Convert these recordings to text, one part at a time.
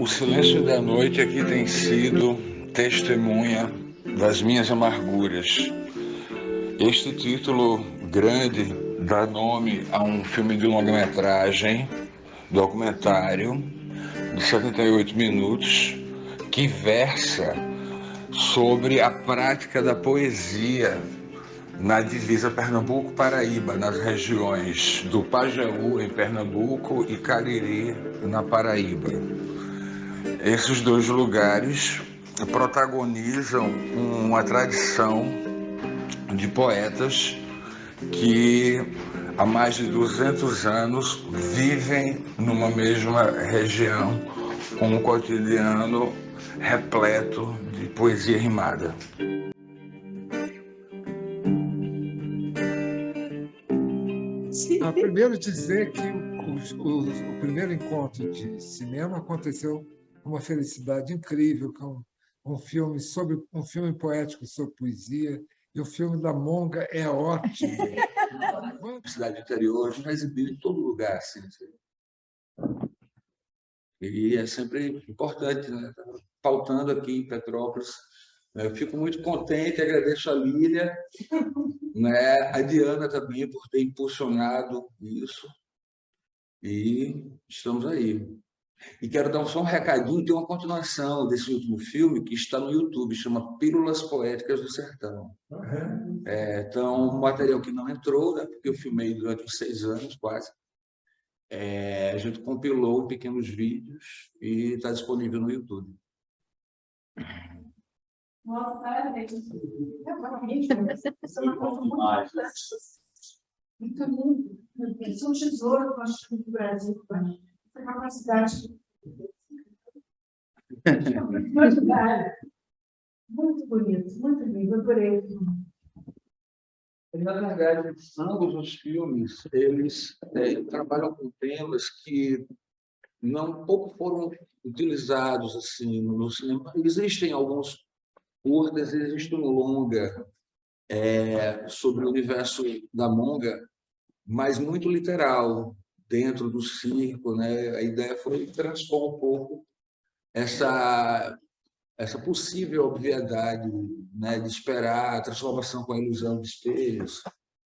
silêncio da noite aqui tem sido testemunha das minhas amarguras. Este título grande dá nome a um filme de longa-metragem, documentário, de 78 minutos, que versa sobre a prática da poesia na divisa Pernambuco-Paraíba, nas regiões do Pajeú, em Pernambuco, e Cariri, na Paraíba. Esses dois lugares protagonizam uma tradição de poetas que há mais de 200 anos vivem numa mesma região, com um cotidiano repleto de poesia rimada. Primeiro dizer que o primeiro encontro de cinema aconteceu com uma felicidade incrível, com um filme poético sobre poesia, e o filme da Monga é ótimo. Cidade interior, já exibido em todo lugar, assim. E é sempre importante, né? Pautando aqui em Petrópolis. Eu fico muito contente, agradeço a Lília, né? A Diana também por ter impulsionado isso. E estamos aí. E quero dar só um recadinho, tem uma continuação desse último filme que está no YouTube, chama Pílulas Poéticas do Sertão. Então, um material que não entrou, né? Porque eu filmei durante uns 6 anos, quase. A gente compilou em pequenos vídeos e está disponível no YouTube. Nossa, parabéns. Isso é uma coisa muito lindo. Isso é um tesouro que eu acho do Brasil. Essa capacidade. Muito bonito, muito lindo. Eu adorei. Na verdade, ambos os filmes, eles trabalham com temas que não pouco foram utilizados assim no cinema. Existem alguns curtas, existe um longa sobre o universo da Monga, mas muito literal, dentro do circo, né? A ideia foi transpor um pouco essa possível obviedade, né, de esperar a transformação com a ilusão de espelhos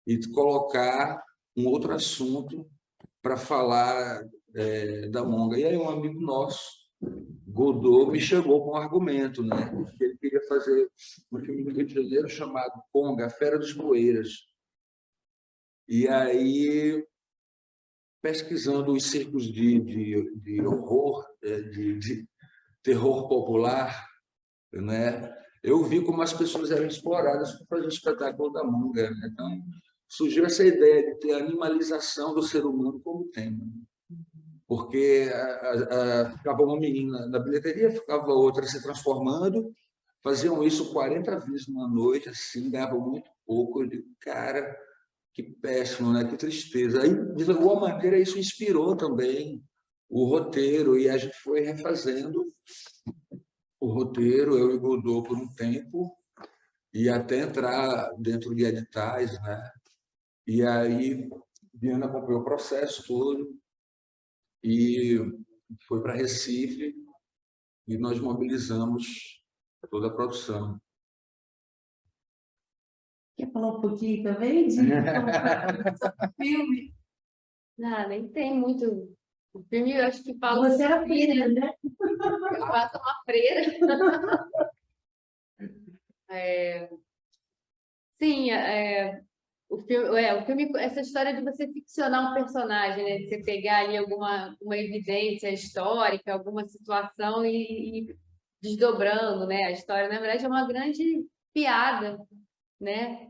e de colocar um outro assunto para falar da Monga. E aí um amigo nosso, Godot, me chegou com um argumento, né, que ele queria fazer um filme do Rio de Janeiro chamado Conga, a Fera dos Poeiras. E aí, pesquisando os circos de horror, de terror popular, né? Eu vi como as pessoas eram exploradas para fazer o espetáculo da Monga, né? Então, surgiu essa ideia de ter a animalização do ser humano como tema. Porque ficava uma menina na bilheteria, ficava outra se transformando, faziam isso 40 vezes numa noite, assim, ganhavam muito pouco. Eu digo, cara, que péssimo, né? Que tristeza. Aí, de alguma maneira, isso inspirou também o roteiro, e a gente foi refazendo o roteiro, eu e Godot, por um tempo, e até entrar dentro de editais, né? E aí, Diana acompanhou o processo todo e foi para Recife e nós mobilizamos toda a produção. Quer falar um pouquinho também de filme? Não, nem tem muito. O filme, eu acho que fala. Você era freira, né? Eu faço uma freira. Sim, o filme, essa história de você ficcionar um personagem, né? De você pegar ali uma evidência histórica, alguma situação e desdobrando, né? A história, na verdade, é uma grande piada, né?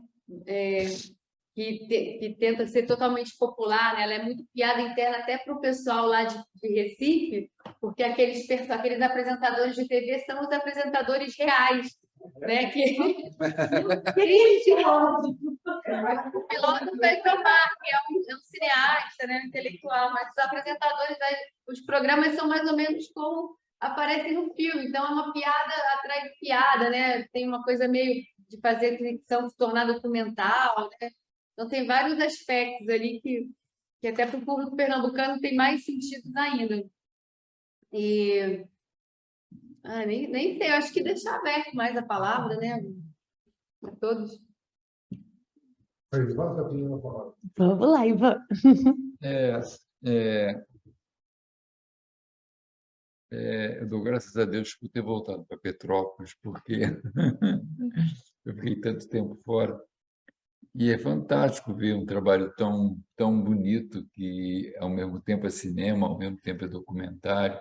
Que tenta ser totalmente popular, né? Ela é muito piada interna até para o pessoal lá de Recife, porque aqueles apresentadores de TV são os apresentadores reais, né? Que o piloto foi filmar, que é um cineasta, né? Um intelectual, mas os apresentadores, os programas são mais ou menos como aparecem no filme, então é uma piada atrás de piada, né? Tem uma coisa meio de fazer ficção se tornar documental, né? Então, tem vários aspectos ali que até para o público pernambucano tem mais sentido ainda. E Nem sei, eu acho que deixar aberto mais a palavra, né? A todos. Vamos lá, Ivan. Eu dou graças a Deus por ter voltado para Petrópolis, porque eu fiquei tanto tempo fora. E é fantástico ver um trabalho tão bonito, que ao mesmo tempo é cinema, ao mesmo tempo é documentário,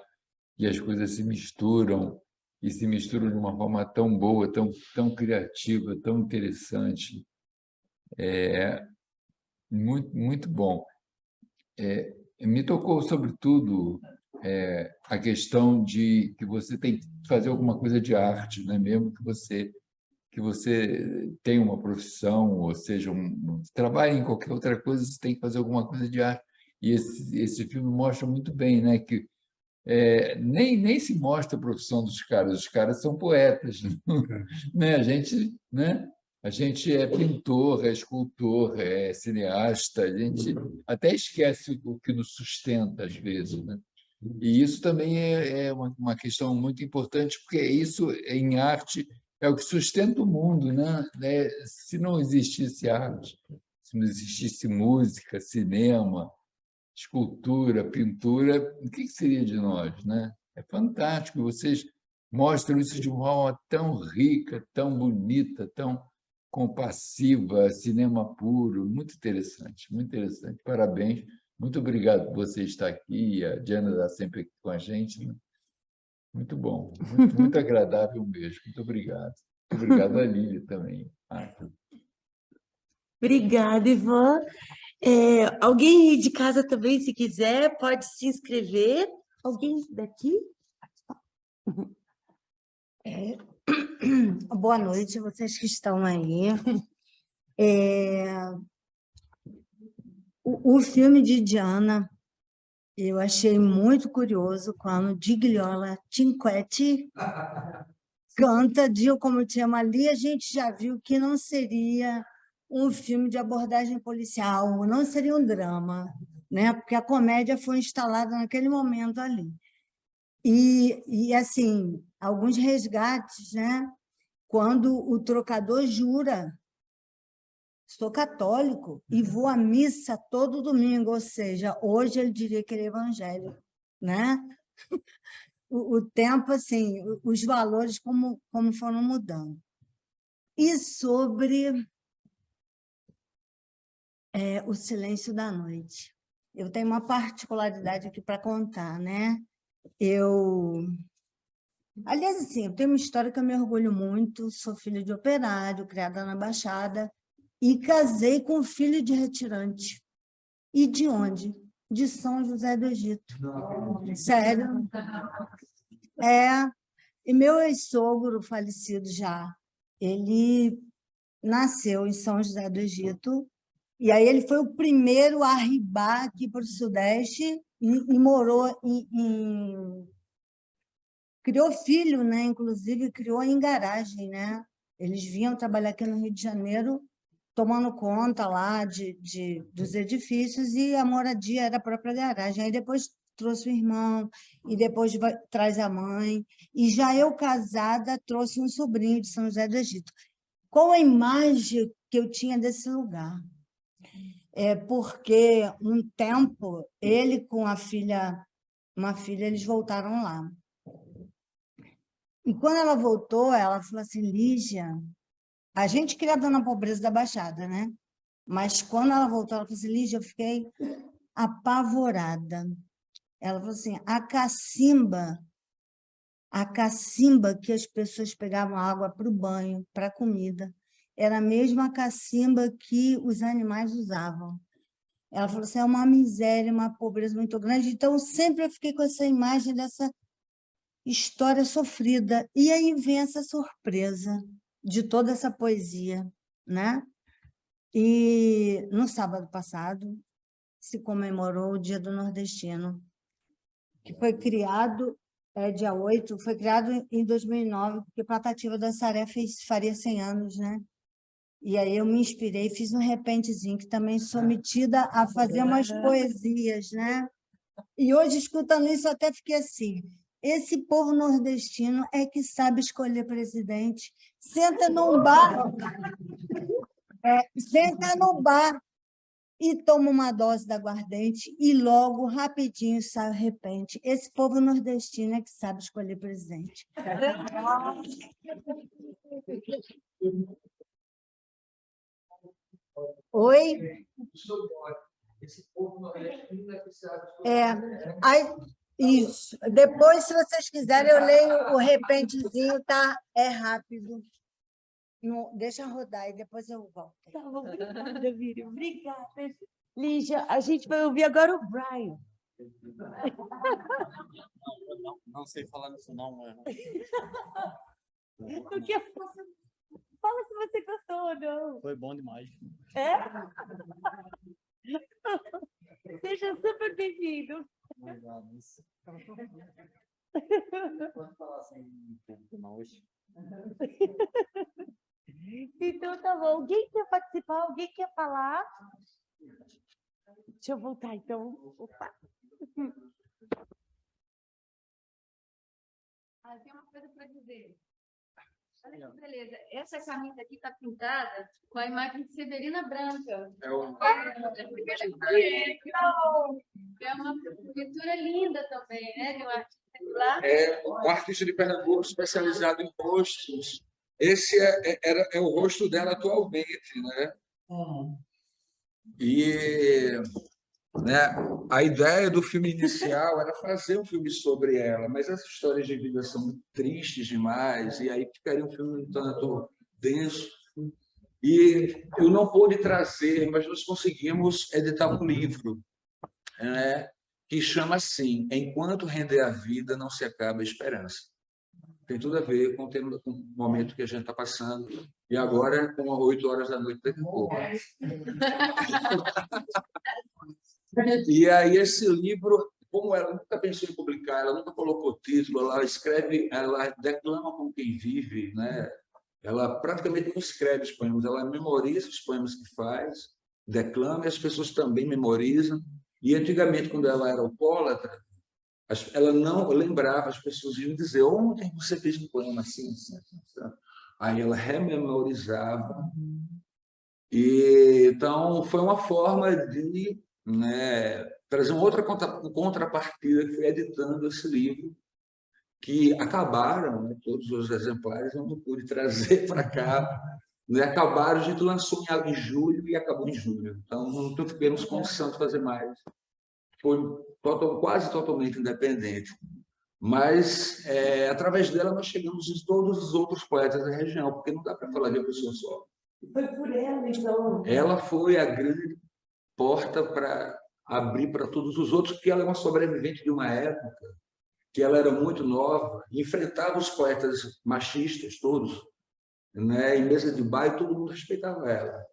e as coisas se misturam, e se misturam de uma forma tão boa, tão criativa, tão interessante. É muito, muito bom. Me tocou, sobretudo, a questão de que você tem que fazer alguma coisa de arte, né? Mesmo que você tenha uma profissão, ou seja, trabalhe em qualquer outra coisa, você tem que fazer alguma coisa de arte. E esse filme mostra muito bem, né? Que nem se mostra a profissão dos caras, os caras são poetas, né? A gente é pintor, é escultor, é cineasta, a gente até esquece o que nos sustenta às vezes, né? E isso também é uma questão muito importante, porque isso em arte é o que sustenta o mundo, né? Se não existisse arte, se não existisse música, cinema, escultura, pintura, o que seria de nós, né? É fantástico, vocês mostram isso de uma forma tão rica, tão bonita, tão compassiva, cinema puro, muito interessante, muito interessante. Parabéns, muito obrigado por você estar aqui, a Diana está sempre aqui com a gente, né? Muito bom, muito agradável mesmo, muito obrigado. Muito obrigado a Lília também. Obrigada, Ivan. Alguém de casa também, se quiser, pode se inscrever. Alguém daqui? Boa noite, vocês que estão aí. O filme de Diana, eu achei muito curioso quando Gigliola Cinquetti canta Dio como te amo. Ali a gente já viu que não seria um filme de abordagem policial, não seria um drama, né? Porque a comédia foi instalada naquele momento ali. E assim, alguns resgates, né? Quando o trocador jura: sou católico e vou à missa todo domingo, ou seja, hoje ele diria que ele é evangélico, né? O tempo, assim, os valores como foram mudando. E sobre o silêncio da noite. Eu tenho uma particularidade aqui para contar, né? Aliás, assim, eu tenho uma história que eu me orgulho muito, sou filha de operário, criada na Baixada, e casei com um filho de retirante. E de onde? De São José do Egito. Sério? E meu ex-sogro, falecido já, ele nasceu em São José do Egito, e aí ele foi o primeiro a arribar aqui para o Sudeste e morou criou filho, né? Inclusive criou em garagem, né? Eles vinham trabalhar aqui no Rio de Janeiro, tomando conta lá dos edifícios, e a moradia era a própria garagem. Aí depois trouxe o irmão, e depois traz a mãe. E já eu, casada, trouxe um sobrinho de São José do Egito. Qual a imagem que eu tinha desse lugar? Porque um tempo, ele com uma filha, eles voltaram lá. E quando ela voltou, ela falou assim: Lígia, a gente criada na pobreza da Baixada, né? Mas quando ela voltou, ela falou assim: Lígia, eu fiquei apavorada. Ela falou assim: a cacimba que as pessoas pegavam água para o banho, para a comida, era a mesma cacimba que os animais usavam. Ela falou assim: é uma miséria, uma pobreza muito grande. Então, sempre eu fiquei com essa imagem dessa história sofrida. E aí vem essa surpresa de toda essa poesia, né? E no sábado passado se comemorou o Dia do Nordestino, que foi criado, dia 8, foi criado em 2009, porque Patativa da Saré faria 100 anos, né? E aí eu me inspirei, fiz um repentezinho, que também sou metida a fazer umas poesias, né? E hoje, escutando isso, até fiquei assim: Esse povo nordestino é que sabe escolher presidente. Senta num bar, senta no bar e toma uma dose da aguardente e logo, rapidinho, sai o repente. Esse povo nordestino é que sabe escolher presidente. Oi? Esse povo nordestino é que sabe. Aí, isso. Depois, se vocês quiserem, eu leio o repentezinho, tá? É rápido. Deixa rodar e depois eu volto. Tá bom, obrigada, Miriam. Obrigada. Lígia, a gente vai ouvir agora o Brian. Não sei falar nisso, não. O que Fala se você gostou ou não. Foi bom demais. É? Seja super bem-vindo. Obrigado. Pode falar assim, não, hoje. Então, tá bom. Alguém quer participar? Alguém quer falar? Deixa eu voltar, então. Opa. Tem uma coisa para dizer. Olha que beleza. Essa camisa aqui está pintada com a imagem de Severina Branca. É o... É uma pintura linda também, né? De um artista lá. É um artista de Pernambuco especializado em rostos. Esse é o rosto dela atualmente, né? E né, a ideia do filme inicial era fazer um filme sobre ela, mas as histórias de vida são tristes demais, e aí ficaria um filme um tanto denso. E eu não pude trazer, mas nós conseguimos editar um livro, né, que chama assim: Enquanto Render a Vida, Não Se Acaba a Esperança. Tem tudo a ver com o momento que a gente está passando, e agora com 8 horas da noite daqui a pouco. E aí esse livro, como ela nunca pensou em publicar, ela nunca colocou título, ela escreve, ela declama como quem vive, né? Ela praticamente não escreve os poemas, ela memoriza os poemas que faz, declama, e as pessoas também memorizam. E antigamente, quando ela era alcoólatra, ela não lembrava, as pessoas iam dizer: ontem você fez um poema assim, assim, assim. Aí ela rememorizava. E então foi uma forma de, né, trazer uma outra contrapartida, que foi editando esse livro, que acabaram, né, todos os exemplares, eu não pude trazer para cá, né, acabaram, a gente lançou em julho e acabou em julho, então não tivemos condição de fazer mais. Foi quase totalmente independente. Mas, através dela, nós chegamos em todos os outros poetas da região, porque não dá para falar de uma pessoa só. Foi por ela, então. Ela foi a grande porta para abrir para todos os outros, porque ela é uma sobrevivente de uma época que ela era muito nova, enfrentava os poetas machistas todos, né? Em mesa de bar, e todo mundo respeitava ela.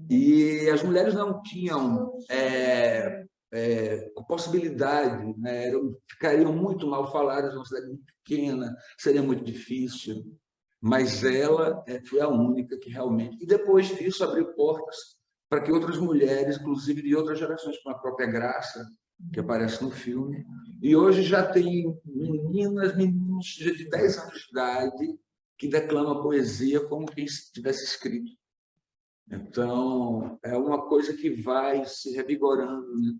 E as mulheres não tinham possibilidade, né? Ficariam muito mal faladas, uma cidade muito pequena, seria muito difícil. Mas ela foi a única que realmente... E depois disso abriu portas para que outras mulheres, inclusive de outras gerações, como a própria Graça, que aparece no filme, e hoje já tem meninos de 10 anos de idade que declamam poesia como quem tivesse escrito. Então, é uma coisa que vai se revigorando, né?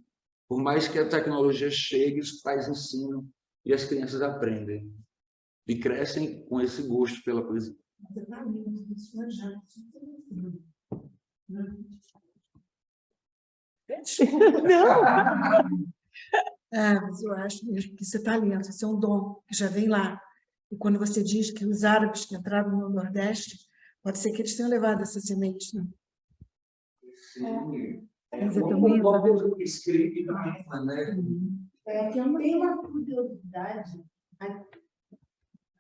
Por mais que a tecnologia chegue, os pais ensinam e as crianças aprendem. E crescem com esse gosto pela poesia. Não! Mas eu acho mesmo que isso é talento, isso é um dom que já vem lá. E quando você diz que os árabes que entraram no Nordeste, pode ser que eles tenham levado essa semente, né? Sim. Mas é Como também... eu escrevi, né? Que eu tenho uma curiosidade.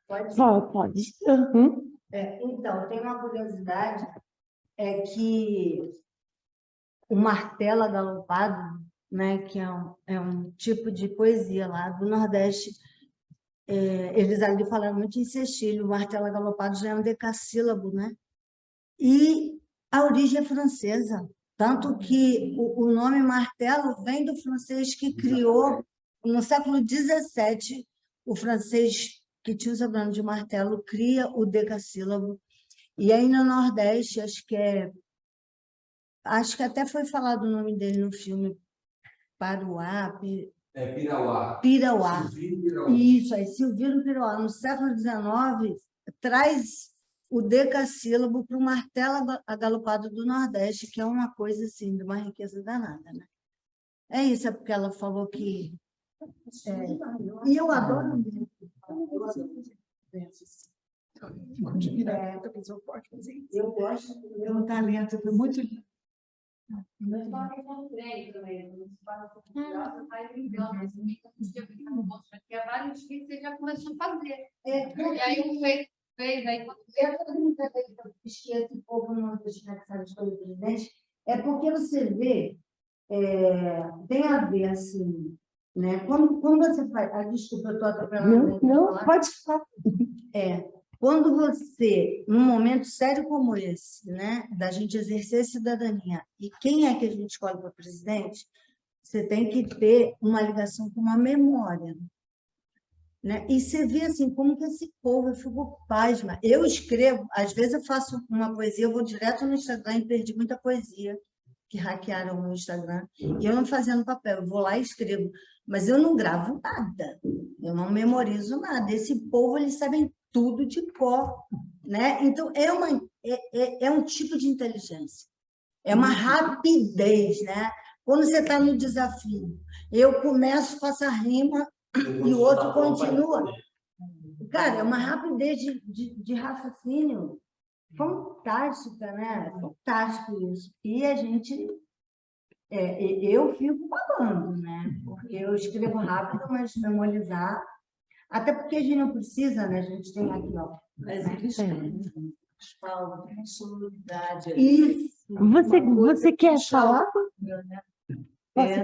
Pode? Pode. Uhum. Então, tem uma curiosidade, é que o martelo agalopado, né, que é um tipo de poesia lá do Nordeste, eles ali falaram muito em sextilho, o martelo agalopado já é um decassílabo, né? E a origem é francesa, tanto que o nome martelo vem do francês que criou no século XVII, o francês, que tinha o sobrenome de Martelo, cria o decassílabo. E aí, no Nordeste, acho que até foi falado o nome dele no filme Paruá, Pirauá. Pirauá. Silvino Pirauá. Isso, aí Silvino Pirauá, no século XIX, traz o decassílabo para o martelo agalopado do Nordeste, que é uma coisa assim, de uma riqueza danada, né? É isso, é porque ela falou que... E eu adoro mesmo. Eu gosto, é um talento, foi muito lindo. Eu estava pensando bem também, no espaço cultural, você vai brincando, assim, meio que a gente tinha pensado, poxa, daqui a vários dias você já começou a fazer. E aí um fez, aí quando Essa brincadeira que eu esqueço o povo não deixar de escolher o presidente, é porque você vê, tem a ver, assim, né? Quando você faz... desculpa, eu estou atropelando. Não, pode falar. Quando você, num momento sério como esse, né, da gente exercer cidadania, e quem é que a gente escolhe para presidente, você tem que ter uma ligação com uma memória. Né? E você vê assim, como que esse povo, eu fico pasma. Eu escrevo, às vezes eu faço uma poesia, eu vou direto no Instagram e perdi muita poesia, que hackearam o meu Instagram, e eu não fazia no papel, eu vou lá e escrevo, mas eu não gravo nada, eu não memorizo nada. Esse povo, eles sabem tudo de cor, né? Então, é um tipo de inteligência, é uma rapidez, né? Quando você está no desafio, eu começo, faço a rima, e o outro continua. Cara, é uma rapidez de raciocínio fantástica, né? Fantástico isso. E a gente... eu fico babando, né? Porque eu escrevo rápido, mas memorizar... Até porque a gente não precisa, né? A gente tem aqui, ó. Mas eles falam de sonoridade. Isso. Você quer falar?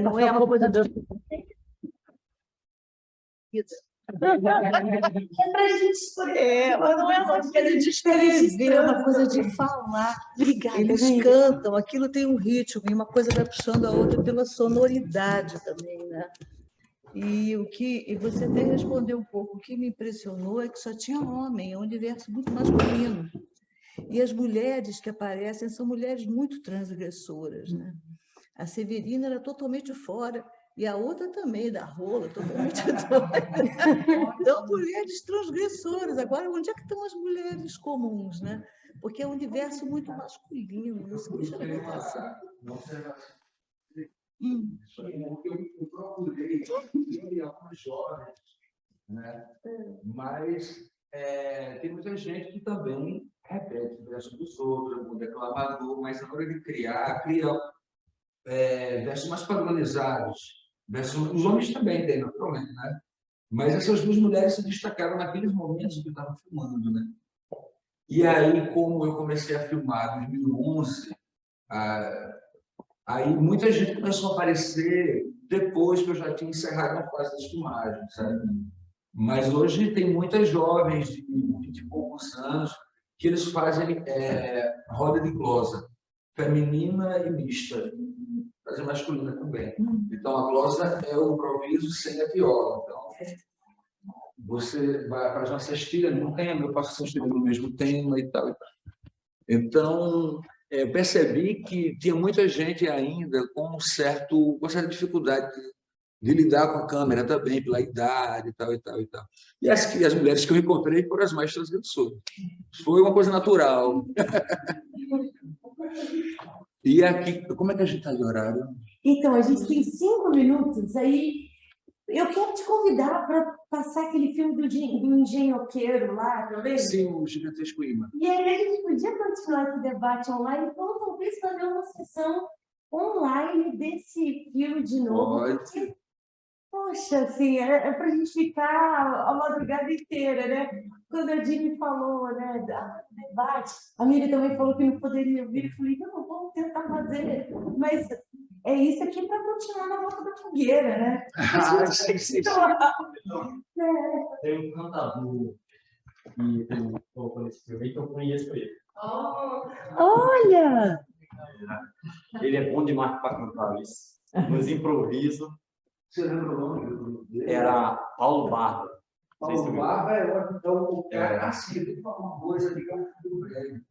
Não é uma coisa É para a gente escolher. mas não é uma coisa de escrever, é uma coisa de falar. Obrigada, Eles Neide. cantam, aquilo tem um ritmo, e uma coisa vai puxando a outra pela sonoridade também, né? E você até respondeu um pouco, o que me impressionou é que só tinha homem, é um universo muito masculino. E as mulheres que aparecem são mulheres muito transgressoras, né? A Severina era totalmente fora, e a outra também, da rola, totalmente doida. Então, mulheres transgressoras. Agora, onde é que estão as mulheres comuns, né? Porque é um universo muito masculino. Isso me chama a atenção. Eu procurei algumas jovens, né? Mas tem muita gente que também repete o verso dos outros, o declamador, mas na hora de criar, cria versos mais padronizados. Os homens também têm, naturalmente, né? Mas essas duas mulheres se destacaram naqueles momentos que eu estava filmando, né? E aí, como eu comecei a filmar em 2011, aí muita gente começou a aparecer depois que eu já tinha encerrado a fase das filmagens, sabe? Mas hoje tem muitas jovens de 20 e poucos anos que eles fazem roda de glosa, feminina e mista, fazem masculina também. Então, a glosa é o improviso sem a viola. Então, você vai para uma cestilha num tema, eu faço cestilha no mesmo tema e tal. Então, eu percebi que tinha muita gente ainda com certa dificuldade de lidar com a câmera também, pela idade e tal, e tal, e tal. E as mulheres que eu encontrei foram as mais transgressoras. Foi uma coisa natural. E aqui, como é que a gente está de horário? Então, a gente tem 5 minutos, aí eu quero te convidar para passar aquele filme do engenhoqueiro lá, também. Sim, o Gigantesco Imã. E aí a gente podia continuar esse debate online, então talvez fazer uma sessão online desse filme de novo. Pode. Porque, poxa, assim, é para a gente ficar a madrugada inteira, né? Quando a Dini falou, né, do debate, a Miri também falou que não poderia vir, eu falei, não, vamos tentar fazer, mas é isso aqui para continuar na volta da fogueira, né? Sim. Tem um cantador que colocou nesse filme que eu conheço ele. Olha! Ele é bom demais para cantar isso. Nos improvisos. Você lembra o nome dele? Era Paulo Barba. Não sei se Paulo você Barba é o cara. Sim, eu tenho que falar uma coisa que é um filho velho.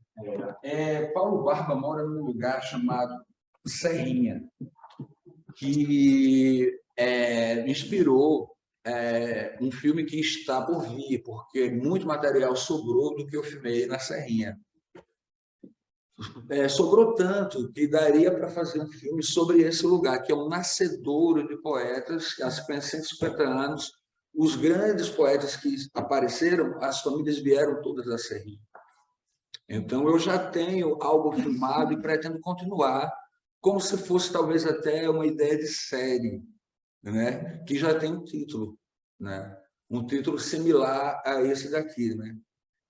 Paulo Barba mora num lugar chamado Serrinha, que inspirou um filme que está por vir, porque muito material sobrou do que eu filmei na Serrinha. Sobrou tanto que daria para fazer um filme sobre esse lugar, que é um nascedouro de poetas, há 150 anos. Os grandes poetas que apareceram, as famílias vieram todas da Serrinha. Então, eu já tenho algo filmado e pretendo continuar, como se fosse talvez até uma ideia de série, né? Que já tem um título, né? Um título similar a esse daqui, né?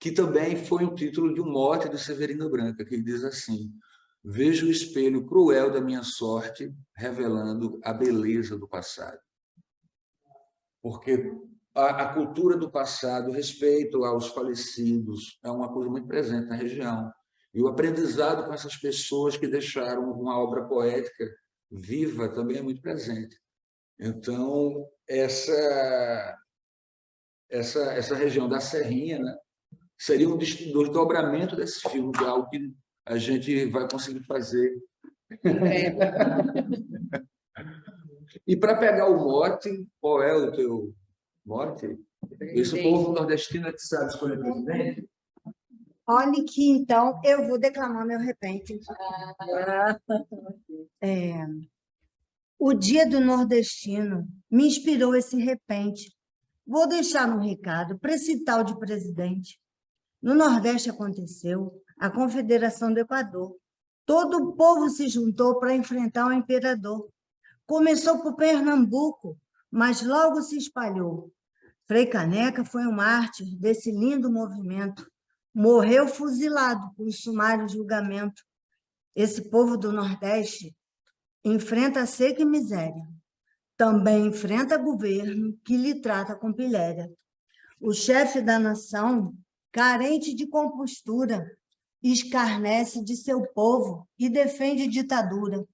Que também foi um título de um mote do Severino Branca, que diz assim: vejo o espelho cruel da minha sorte, revelando a beleza do passado. Porque a cultura do passado, o respeito aos falecidos, é uma coisa muito presente na região. E o aprendizado com essas pessoas que deixaram uma obra poética viva também é muito presente. Então, essa região da Serrinha, né, seria um desdobramento desse filme, de algo que a gente vai conseguir fazer. E para pegar o mote, qual é o teu mote? Esse povo nordestino é que sabe escolher presidente? Olhe que, então, eu vou declamar meu repente. O dia do nordestino me inspirou esse repente. Vou deixar um recado para esse tal de presidente. No Nordeste aconteceu a Confederação do Equador. Todo o povo se juntou para enfrentar o imperador. Começou por Pernambuco, mas logo se espalhou. Frei Caneca foi um mártir desse lindo movimento. Morreu fuzilado por sumário julgamento. Esse povo do Nordeste enfrenta seca e miséria. Também enfrenta governo que lhe trata com pilhéria. O chefe da nação, carente de compostura, escarnece de seu povo e defende ditadura.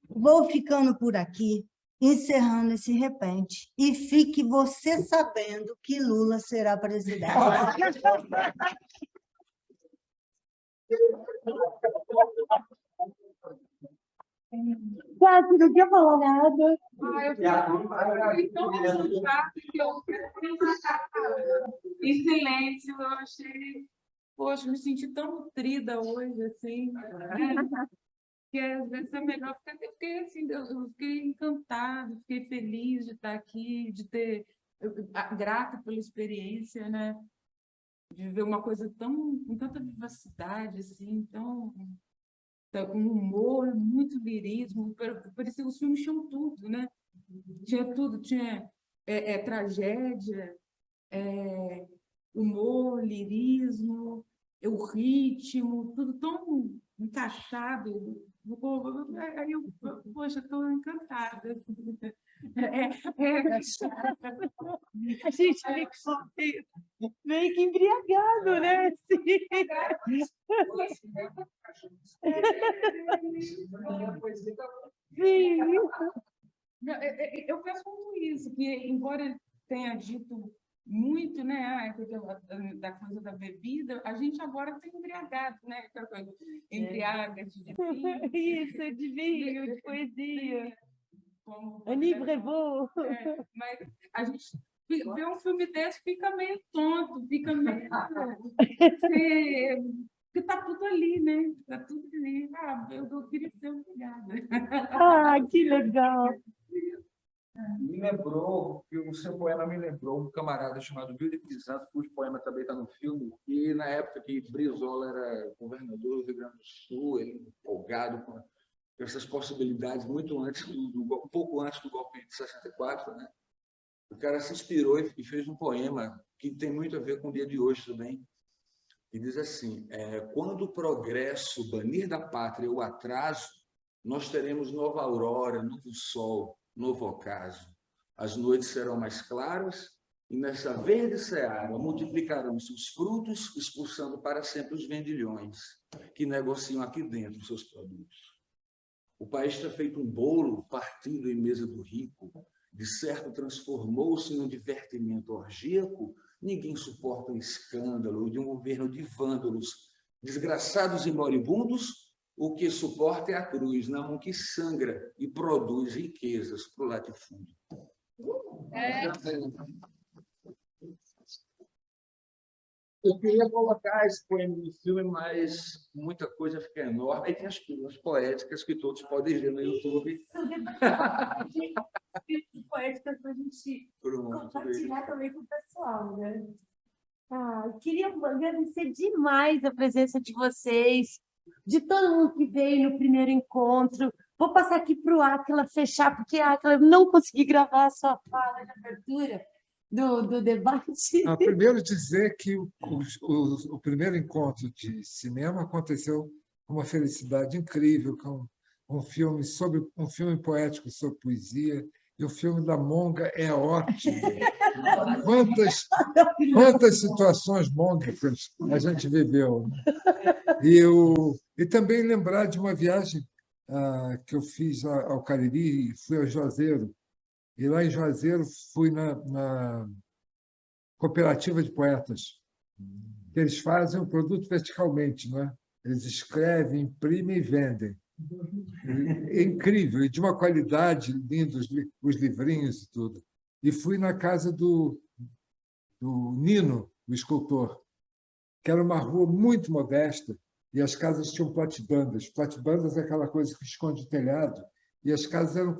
Vou ficando por aqui, encerrando esse repente. E fique você sabendo que Lula será presidente. Cássio, não quer falar nada. Em silêncio, eu achei... Poxa, me senti tão nutrida hoje, assim, que às vezes é melhor ficar... Porque, assim, eu fiquei encantada, fiquei feliz de estar aqui, de ter... grata pela experiência, né? De ver uma coisa tão... com tanta vivacidade, assim, tão... com humor, muito lirismo, parecia que os filmes tinham tudo, né? Tinha tudo, tinha tragédia, humor, lirismo, o ritmo, tudo tão encaixado. Aí eu, poxa, estou encantada. A gente ficou meio que embriagado, né? Sim. Eu penso muito isso, que embora tenha dito muito, né, da coisa da bebida, a gente agora tem embriagado, né? Embriaga-te de vinho. Isso, de vinho, de poesia. Anibrevô. Mas a gente vê um filme desse, fica meio tonto, fica meio... Porque está tudo ali, né? Está tudo ali. Eu queria ser obrigada. Que legal. Me lembrou, que o seu poema me lembrou um camarada chamado Vilde Crisanto, cujo poema também está no filme, e na época que Brizola era governador do Rio Grande do Sul, ele empolgado com essas possibilidades, muito antes, um pouco antes do golpe de 64, né? O cara se inspirou e fez um poema que tem muito a ver com o dia de hoje também, e diz assim: quando o progresso banir da pátria o atraso, nós teremos nova aurora, novo sol, novo ocaso. As noites serão mais claras e nessa verde seara multiplicarão-se os frutos, expulsando para sempre os vendilhões que negociam aqui dentro seus produtos. O país está feito um bolo partido em mesa do rico, de certo transformou-se em um divertimento orgíaco, ninguém suporta o escândalo de um governo de vândalos, desgraçados e moribundos. O que suporta é a cruz, na mão que sangra e produz riquezas para o latifúndio. Eu queria colocar esse poema no filme, mas muita coisa fica enorme. Aí tem as pílulas poéticas que todos podem ver no YouTube. Poéticas para a gente Pronto, compartilhar também com o pessoal, né? Queria agradecer demais a presença de vocês, de todo mundo que veio no primeiro encontro. Vou passar aqui para o Átila fechar, porque, Átila, eu não consegui gravar a sua fala de abertura do debate. Primeiro dizer que o primeiro encontro de cinema aconteceu com uma felicidade incrível, com um filme poético sobre poesia, e o filme da Monga é ótimo. Quantas situações môngicas a gente viveu. E também lembrar de uma viagem que eu fiz ao Cariri, fui ao Juazeiro. E lá em Juazeiro fui na cooperativa de poetas. Eles fazem o produto verticalmente, não é? Eles escrevem, imprimem e vendem. É incrível, e de uma qualidade linda, os livrinhos e tudo. E fui na casa do Nino, o escultor, que era uma rua muito modesta, e as casas tinham platibandas. Platibandas é aquela coisa que esconde o telhado, e as casas eram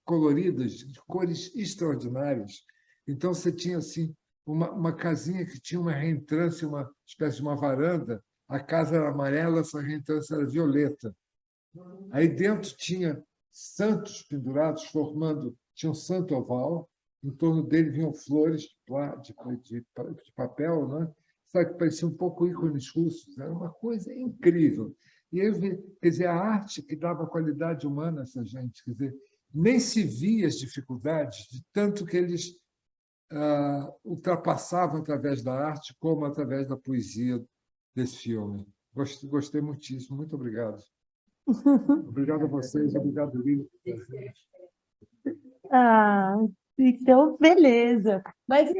coloridas, de cores extraordinárias. Então, você tinha assim uma casinha que tinha uma reentrância, uma espécie de uma varanda, a casa era amarela, essa reentrância era violeta. Aí dentro tinha santos pendurados, tinha um santo oval, em torno dele vinham flores de papel, né? Sabe, que parecia um pouco ícones russos, era uma coisa incrível. E eu vi, quer dizer, a arte que dava qualidade humana a essa gente, quer dizer, nem se via as dificuldades, de tanto que eles ultrapassavam através da arte, como através da poesia desse filme. Gostei muitíssimo, muito obrigado. Obrigado a vocês, obrigado, Lili. Então, beleza. Mas